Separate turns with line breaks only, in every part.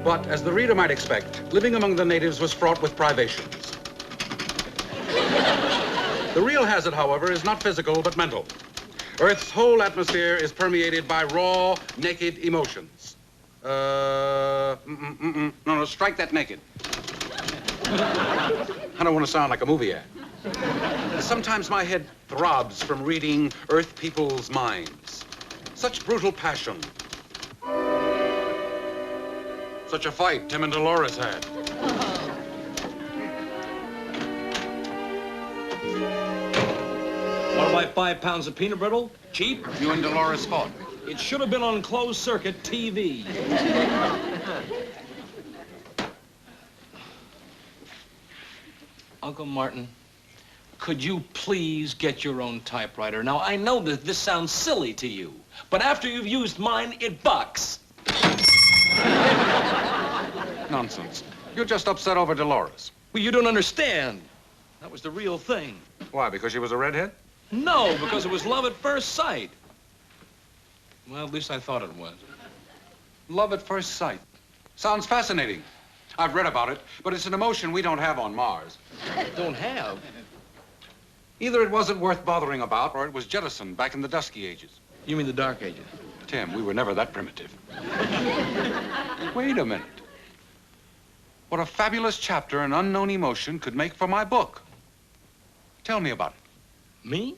But, as the reader might expect, living among the natives was fraught with privations. The real hazard, however, is not physical, but mental. Earth's whole atmosphere is permeated by raw, naked emotions. No, strike that naked. I don't want to sound like a movie ad. Sometimes my head throbs from reading Earth people's minds. Such brutal passion. Such a fight Tim and Dolores had.
Want to buy 5 pounds of peanut brittle? Cheap?
You and Dolores fought.
It should have been on closed circuit TV. Uncle Martin, could you please get your own typewriter? Now, I know that this sounds silly to you, but after you've used mine, it bucks.
Nonsense. You're just upset over Dolores.
Well, you don't understand. That was the real thing.
Why, because she was a redhead?
No, because it was love at first sight. Well, at least I thought it was.
Love at first sight. Sounds fascinating. I've read about it, but it's an emotion we don't have on Mars.
Don't have?
Either it wasn't worth bothering about, or it was jettisoned back in the dusky ages.
You mean the Dark Ages?
Tim, we were never that primitive. Wait a minute. What a fabulous chapter an unknown emotion could make for my book. Tell me about it.
Me?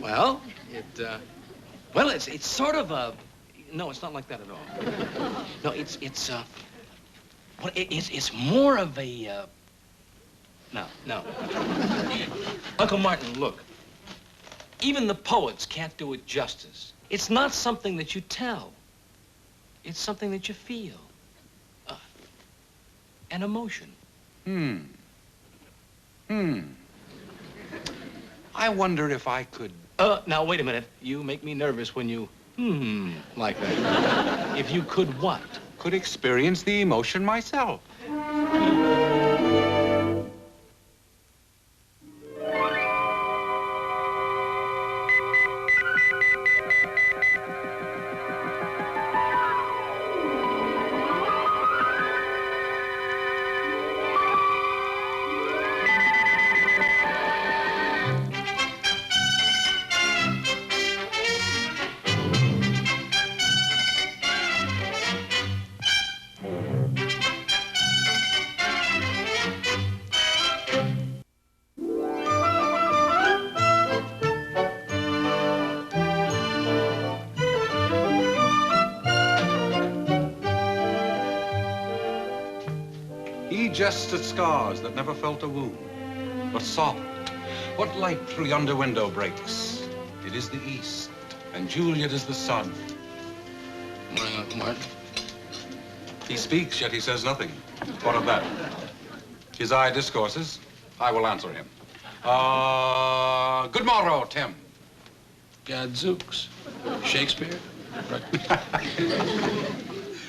Well, it's sort of a... No, it's not like that at all. No, it's more of a, No. Uncle Martin, look. Even the poets can't do it justice. It's not something that you tell. It's something that you feel. An emotion.
I wonder if I could...
Now, wait a minute. You make me nervous when you, like that. If you could what?
Could experience the emotion myself. He jests at scars that never felt a wound, but soft. What light through yonder window breaks? It is the east, and Juliet is the sun.
Morning, Uncle Martin.
He speaks, yet he says nothing. What of that? His eye discourses. I will answer him. Good morrow, Tim.
Gadzooks. Shakespeare?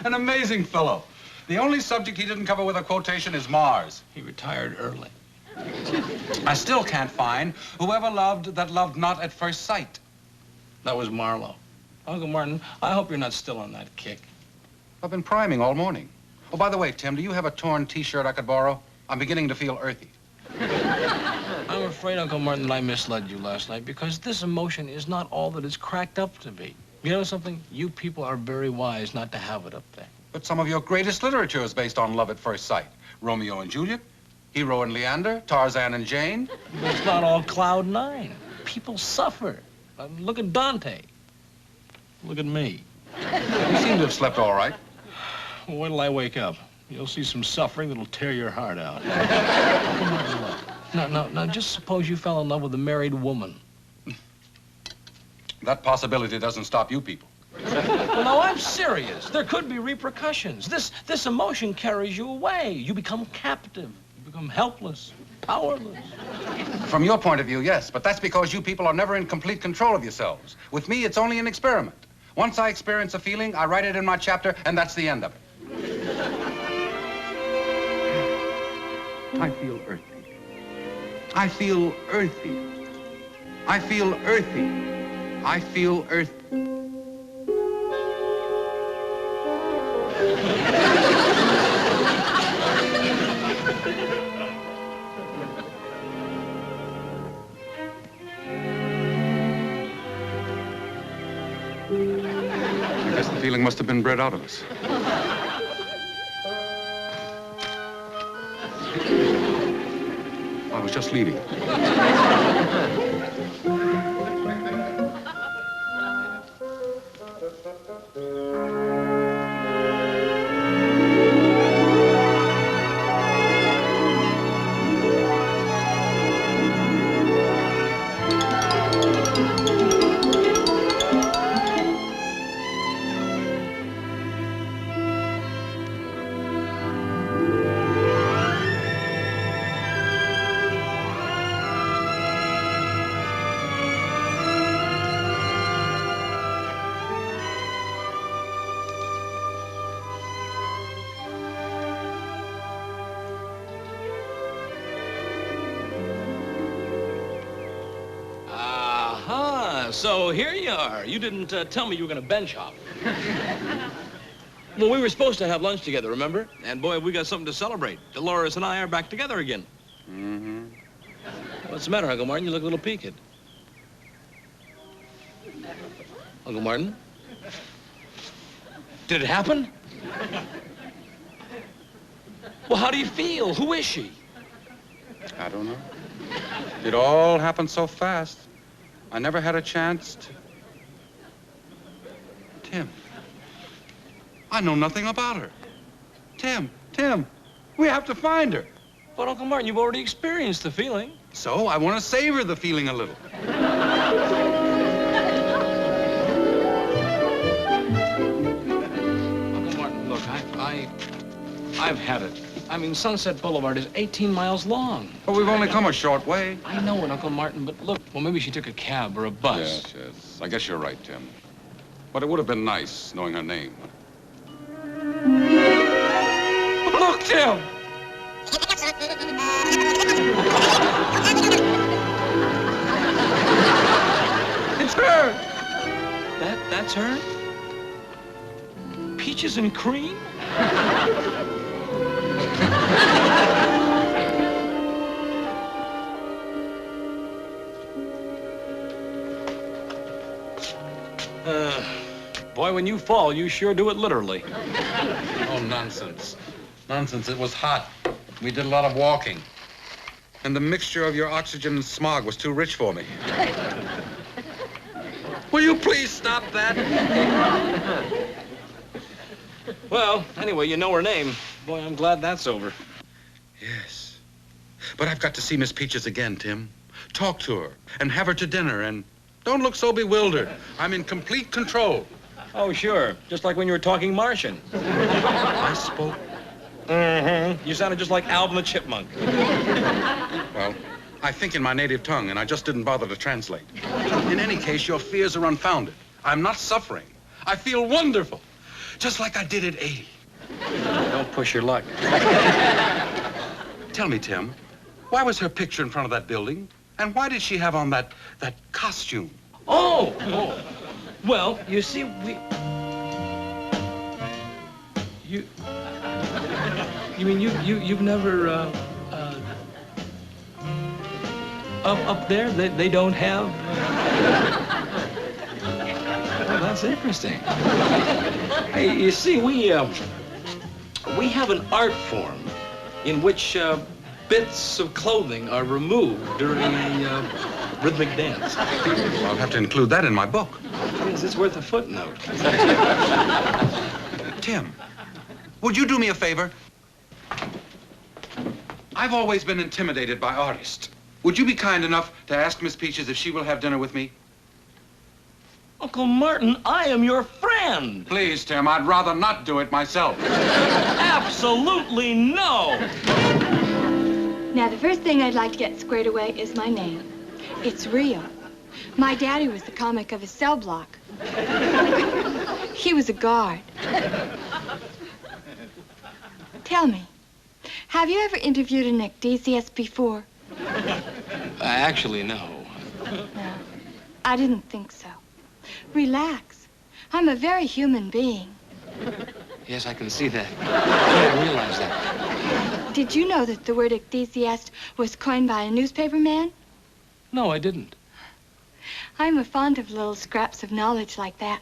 An amazing fellow. The only subject he didn't cover with a quotation is Mars.
He retired early.
I still can't find whoever loved that loved not at first sight.
That was Marlowe. Uncle Martin, I hope you're not still on that kick.
I've been priming all morning. Oh, by the way, Tim, do you have a torn T-shirt I could borrow? I'm beginning to feel earthy.
I'm afraid, Uncle Martin, that I misled you last night because this emotion is not all that it's cracked up to be. You know something? You people are very wise not to have it up there.
But some of your greatest literature is based on love at first sight. Romeo and Juliet, Hero and Leander, Tarzan and Jane.
But it's not all cloud nine. People suffer. Look at Dante. Look at me.
You seem to have slept all right.
Well, wait till I wake up. You'll see some suffering that'll tear your heart out. Now, just suppose you fell in love with a married woman.
That possibility doesn't stop you people.
Well, no, I'm serious. There could be repercussions. This emotion carries you away. You become captive. You become helpless, powerless.
From your point of view, yes, but that's because you people are never in complete control of yourselves. With me, it's only an experiment. Once I experience a feeling, I write it in my chapter, and that's the end of it. I feel earthy. I feel earthy. I feel earthy. I feel earthy. Guess the feeling must have been bred out of us. I was just leaving.
So here you are. You didn't tell me you were going to bench hop. Well, we were supposed to have lunch together, remember? And boy, we got something to celebrate. Dolores and I are back together again.
Mm-hmm.
What's the matter, Uncle Martin? You look a little peaked. Uncle Martin? Did it happen? Well, how do you feel? Who is she?
I don't know. It all happened so fast. I never had a chance to... Tim. I know nothing about her. Tim, we have to find her.
But, Uncle Martin, you've already experienced the feeling.
So, I want to savor the feeling a little.
Uncle Martin, look, I've had it. I mean, Sunset Boulevard is 18 miles long.
But we've only come a short way.
I know it, Uncle Martin, but look, well, maybe she took a cab or a bus.
Yes. I guess you're right, Tim. But it would have been nice knowing her name.
Look, Tim!
It's her!
That's her? Peaches and cream? Boy, when you fall, you sure do it literally.
Oh, nonsense. Nonsense. It was hot. We did a lot of walking. And the mixture of your oxygen and smog was too rich for me. Will you please stop that?
Well, anyway, you know her name. Boy, I'm glad that's over.
Yes. But I've got to see Miss Peaches again, Tim. Talk to her and have her to dinner and don't look so bewildered. I'm in complete control.
Oh, sure. Just like when you were talking Martian.
I spoke.
Mm-hmm. You sounded just like Alvin the Chipmunk.
Well, I think in my native tongue, and I just didn't bother to translate. In any case, your fears are unfounded. I'm not suffering. I feel wonderful, just like I did at 80.
Don't push your luck.
Tell me, Tim, why was her picture in front of that building? And why did she have on that costume?
Oh! Well, you see, You mean you've never, up there, they don't have... Well, that's interesting. Hey, you see, we have an art form in which bits of clothing are removed during the rhythmic dance.
Well, I'll have to include that in my book.
Yes, it's worth a footnote.
Tim, would you do me a favor? I've always been intimidated by artists. Would you be kind enough to ask Miss Peaches if she will have dinner with me?
Uncle Martin, I am your friend.
Please, Tim, I'd rather not do it myself.
Absolutely no.
Now, the first thing I'd like to get squared away is my name. It's real. My daddy was the comic of his cell block. He was a guard. Tell me, have you ever interviewed an ecdysiast before?
Actually, no.
No, I didn't think so. Relax. I'm a very human being.
Yes, I can see that. I didn't realize that.
Did you know that the word ecdysiast was coined by a newspaper man?
No, I didn't.
I'm fond of little scraps of knowledge like that.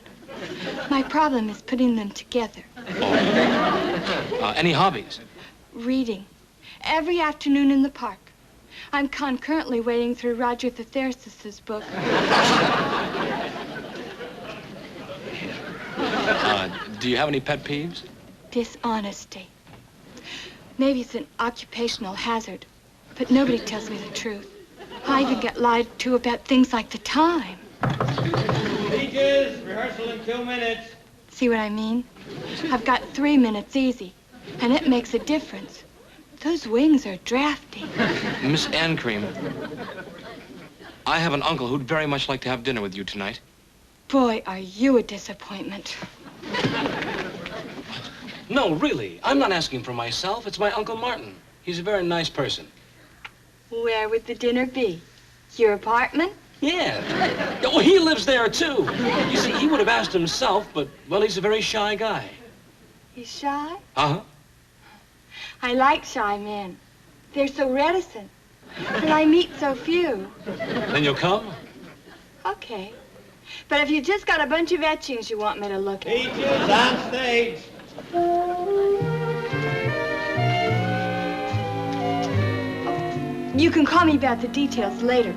My problem is putting them together.
Oh. Any hobbies?
Reading. Every afternoon in the park. I'm concurrently wading through Roger the Theseus's book.
Do you have any pet peeves?
Dishonesty. Maybe it's an occupational hazard, but nobody tells me the truth. I even get lied to about things like the time.
Peaches, rehearsal in 2 minutes.
See what I mean? I've got 3 minutes easy, and it makes a difference. Those wings are drafty.
Miss Ancream, I have an uncle who'd very much like to have dinner with you tonight.
Boy, are you a disappointment.
No, really. I'm not asking for myself. It's my Uncle Martin. He's a very nice person.
Where would the dinner be? Your apartment?
Yeah. Oh, he lives there, too. You see, he would have asked himself, but, well, he's a very shy guy.
He's shy?
Uh-huh.
I like shy men. They're so reticent. But I meet so few.
Then you'll come?
Okay. But if you just got a bunch of etchings you want me to look at.
Peaches, on stage.
You can call me about the details later.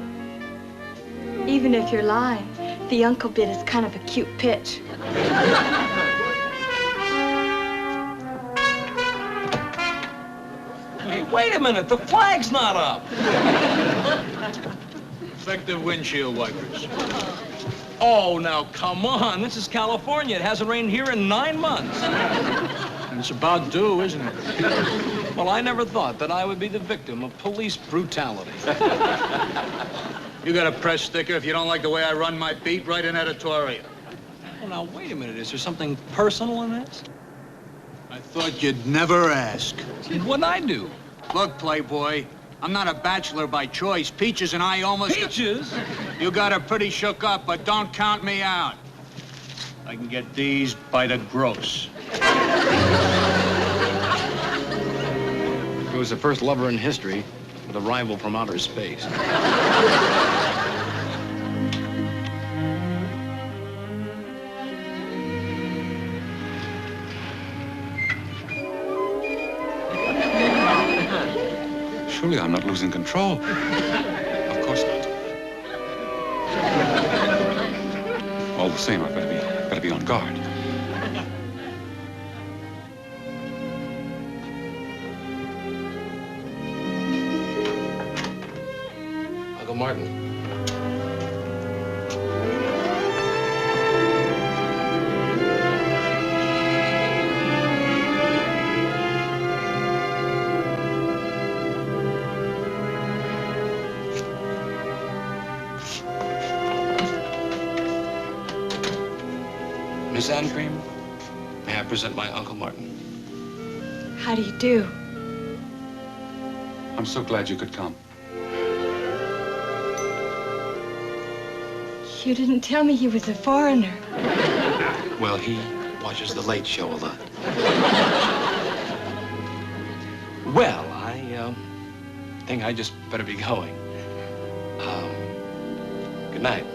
Even if you're lying, the uncle bit is kind of a cute pitch.
Hey, wait a minute. The flag's not up.
Effective windshield wipers.
Oh, now, come on. This is California. It hasn't rained here in 9 months.
And it's about due, isn't it?
Well, I never thought that I would be the victim of police brutality.
You got a press sticker. If you don't like the way I run my beat, write an editorial.
Well, now, wait a minute. Is there something personal in this?
I thought you'd never ask.
What'd I do?
Look, Playboy, I'm not a bachelor by choice. Peaches and I almost...
Peaches?
You got her pretty shook up, but don't count me out. I can get these by the gross.
He was the first lover in history with a rival from outer space.
Surely I'm not losing control. Of course not. All the same, I've got to be on guard.
Uncle Martin. Miss Ancream, may I present my Uncle Martin?
How do you do?
I'm so glad you could come.
You didn't tell me he was a foreigner.
Well, he watches The Late Show a lot. Well, I think I just better be going. Good night.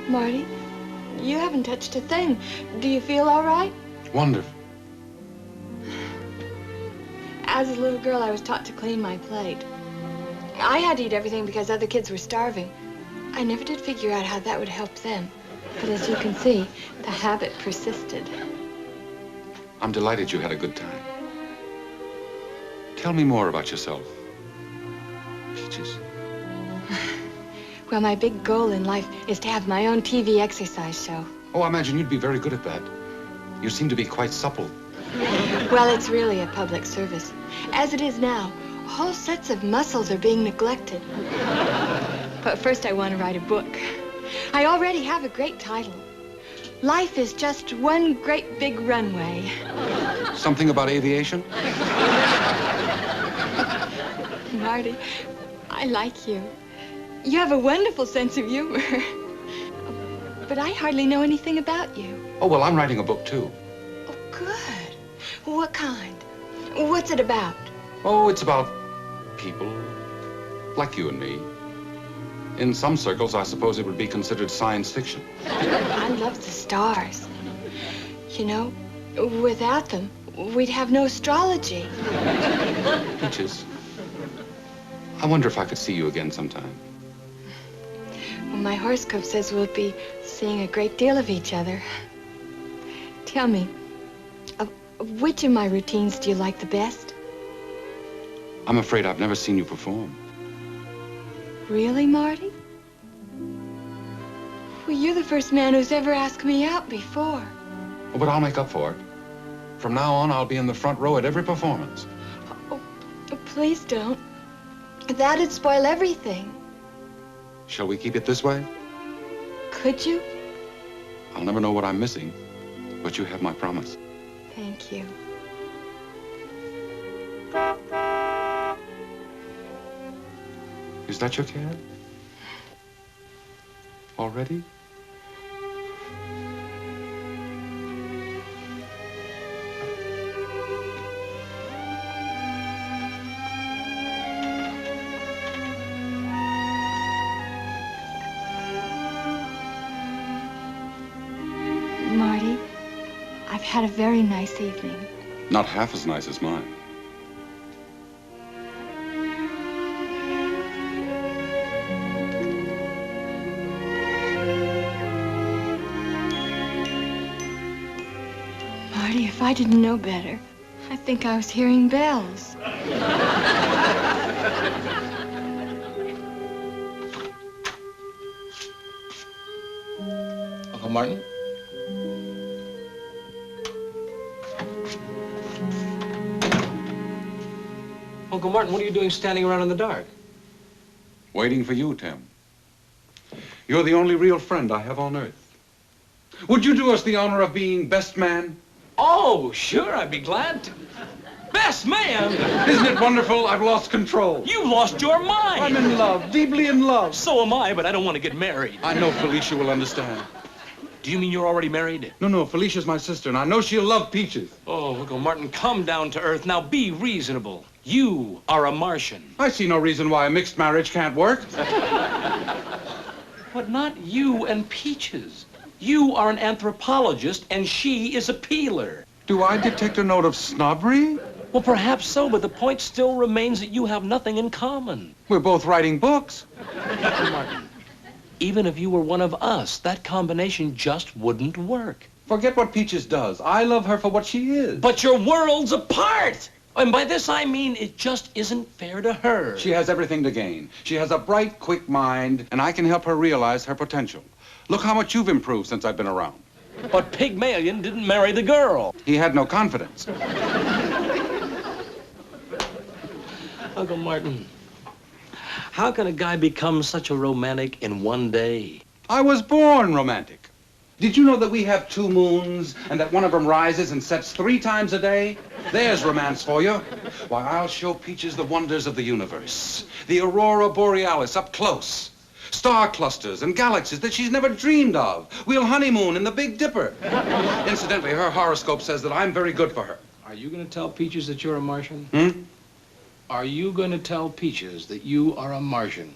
Marty, you haven't touched a thing. Do you feel all right?
Wonderful.
As a little girl, I was taught to clean my plate. I had to eat everything because other kids were starving. I never did figure out how that would help them. But as you can see, the habit persisted.
I'm delighted you had a good time. Tell me more about yourself. Peaches.
Well, my big goal in life is to have my own TV exercise show.
Oh, I imagine you'd be very good at that. You seem to be quite supple.
Well, it's really a public service. As it is now, whole sets of muscles are being neglected. But first I want to write a book. I already have a great title. Life is just one great big runway.
Something about aviation?
Marty, I like you. You have a wonderful sense of humor. But I hardly know anything about you.
Oh, well, I'm writing a book, too.
Oh, good. What kind? What's it about?
Oh, it's about people like you and me. In some circles, I suppose it would be considered science fiction.
I love the stars. You know, without them, we'd have no astrology.
Peaches, I wonder if I could see you again sometime.
Well, my horoscope says we'll be seeing a great deal of each other. Tell me, which of my routines do you like the best?
I'm afraid I've never seen you perform.
Really, Marty? Well, you're the first man who's ever asked me out before.
Oh, but I'll make up for it. From now on, I'll be in the front row at every performance.
Oh, please don't. That'd spoil everything.
Shall we keep it this way?
Could you?
I'll never know what I'm missing, but you have my promise.
Thank you.
Is that your cab? Already?
Marty, I've had a very nice evening.
Not half as nice as mine.
Marty, if I didn't know better, I think I was hearing bells.
Uncle Martin? Uncle Martin, what are you doing standing around in the dark?
Waiting for you, Tim. You're the only real friend I have on Earth. Would you do us the honor of being best man?
Oh, sure, I'd be glad to. Best man!
Isn't it wonderful? I've lost control.
You've lost your mind!
I'm in love, deeply in love.
So am I, but I don't want to get married.
I know Felicia will understand.
Do you mean you're already married?
No, Felicia's my sister, and I know she'll love Peaches.
Oh, Uncle Martin, come down to earth. Now be reasonable. You are a Martian.
I see no reason why a mixed marriage can't work.
But not you and Peaches. You are an anthropologist, and she is a peeler.
Do I detect a note of snobbery?
Well, perhaps so, but the point still remains that you have nothing in common.
We're both writing books.
Uncle Martin, even if you were one of us, that combination just wouldn't work.
Forget what Peaches does. I love her for what she is.
But your worlds apart! And by this I mean it just isn't fair to her.
She has everything to gain. She has a bright, quick mind, and I can help her realize her potential. Look how much you've improved since I've been around.
But Pygmalion didn't marry the girl.
He had no confidence.
Uncle Martin, how can a guy become such a romantic in one day?
I was born romantic. Did you know that we have 2 moons and that one of them rises and sets 3 times a day? There's romance for you. Why, I'll show Peaches the wonders of the universe. The aurora borealis up close. Star clusters and galaxies that she's never dreamed of. We'll honeymoon in the Big Dipper. Incidentally, her horoscope says that I'm very good for her.
Are you going to tell Peaches that you're a Martian?
Hmm?
Are you going to tell Peaches that you are a Martian?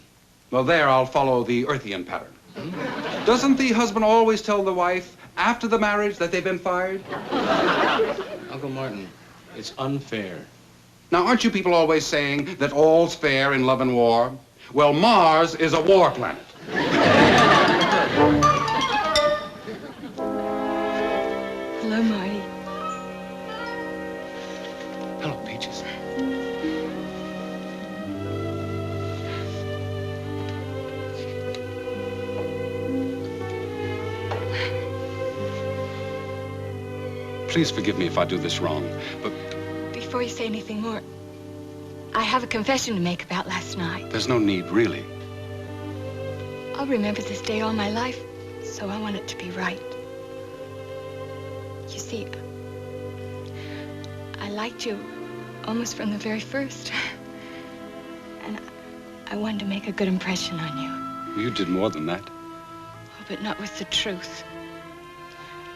Well, there I'll follow the Earthian pattern. Doesn't the husband always tell the wife after the marriage that they've been fired?
Uncle Martin, it's unfair.
Now, aren't you people always saying that all's fair in love and war? Well, Mars is a war planet.
Hello, Marty.
Hello, Peaches. Please forgive me if I do this wrong, but
Before you say anything more, I have a confession to make about last night.
there's no need, really.
I'll remember this day all my life, so I want it to be right. You see, I liked you almost from the very first. And I wanted to make a good impression on you.
You did more than that.
Oh, but not with the truth.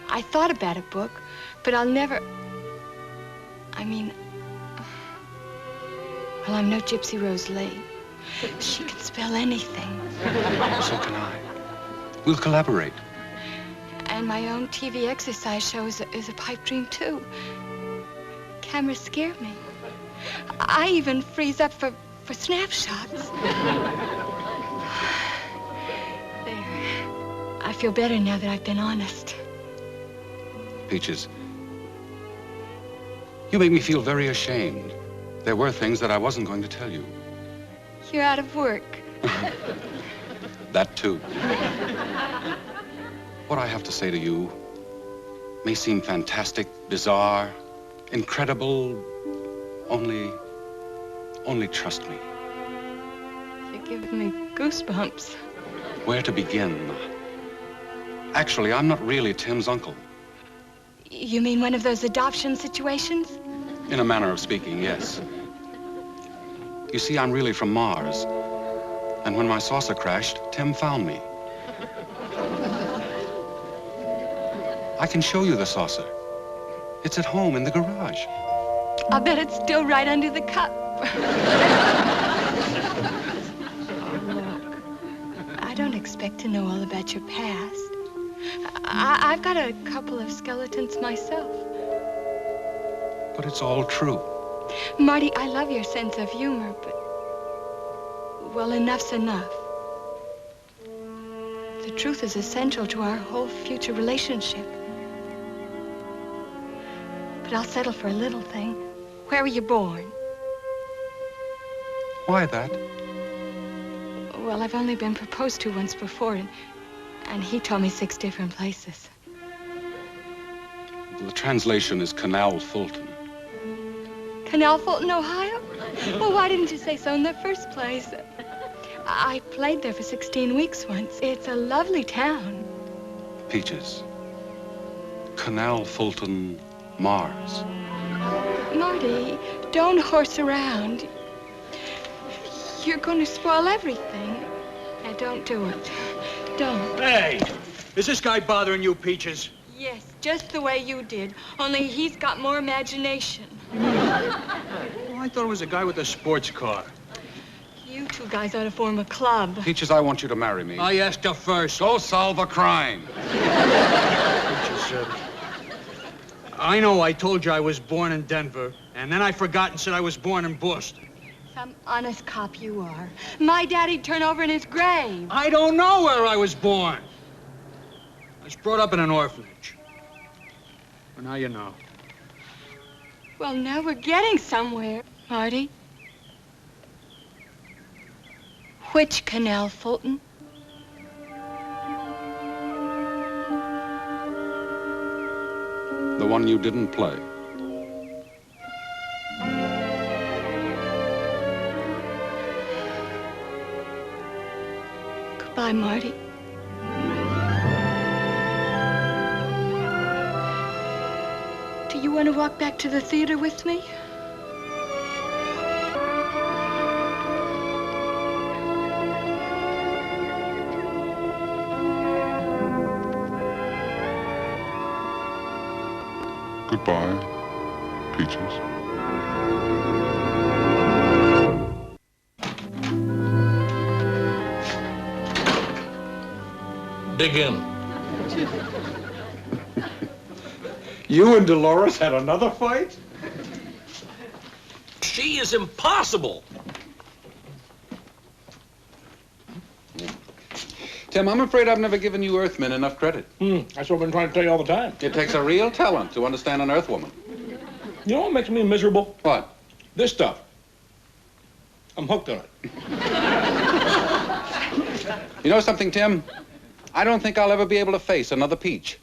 I thought about a book, but I'll never... I mean... Well, I'm no Gypsy Rose Lee. She can spell anything.
So can I. We'll collaborate.
And my own TV exercise show is a pipe dream, too. Cameras scare me. I even freeze up for snapshots. There. I feel better now that I've been honest.
Peaches, you make me feel very ashamed. There were things that I wasn't going to tell you.
You're out of work.
That too. What I have to say to you may seem fantastic, bizarre, incredible, only trust me.
You're giving me goosebumps.
Where to begin? Actually, I'm not really Tim's uncle.
You mean one of those adoption situations?
In a manner of speaking, yes. You see, I'm really from Mars. And when my saucer crashed, Tim found me. I can show you the saucer. It's at home in the garage.
I'll bet it's still right under the cup. Look, I don't expect to know all about your past. I've got a couple of skeletons myself.
But it's all true.
Marty, I love your sense of humor, but... well, enough's enough. The truth is essential to our whole future relationship. But I'll settle for a little thing. Where were you born?
Why that?
Well, I've only been proposed to once before, and he told me 6 different places.
The translation is Canal Fulton.
Canal Fulton, Ohio? Well, why didn't you say so in the first place? I played there for 16 weeks once. It's a lovely town.
Peaches. Canal Fulton, Mars.
Marty, don't horse around. You're going to spoil everything. Now, don't do it. Don't.
Hey, is this guy bothering you, Peaches?
Yes, just the way you did. Only he's got more imagination.
Oh, I thought it was a guy with a sports car.
You two guys ought to form a club.
Peaches, I want you to marry me.
I asked her first.
Go solve a crime.
Peaches, I know I told you I was born in Denver, and then I forgot and said I was born in Boston.
Some honest cop you are. My daddy'd turn over in his grave.
I don't know where I was born. I was brought up in an orphanage. Well, now you know.
Well, now we're getting somewhere, Marty. Which Canal Fulton?
The one you didn't play.
Goodbye, Marty. Do you want to walk back to the theater with me?
Goodbye, Peaches.
Dig in.
You and Dolores had another fight?
She is impossible.
Tim, I'm afraid I've never given you Earthmen enough credit.
That's what I've been trying to tell you all the time.
It takes a real talent to understand an Earthwoman.
You know what makes me miserable?
What?
This stuff. I'm hooked on it.
You know something, Tim? I don't think I'll ever be able to face another Peach.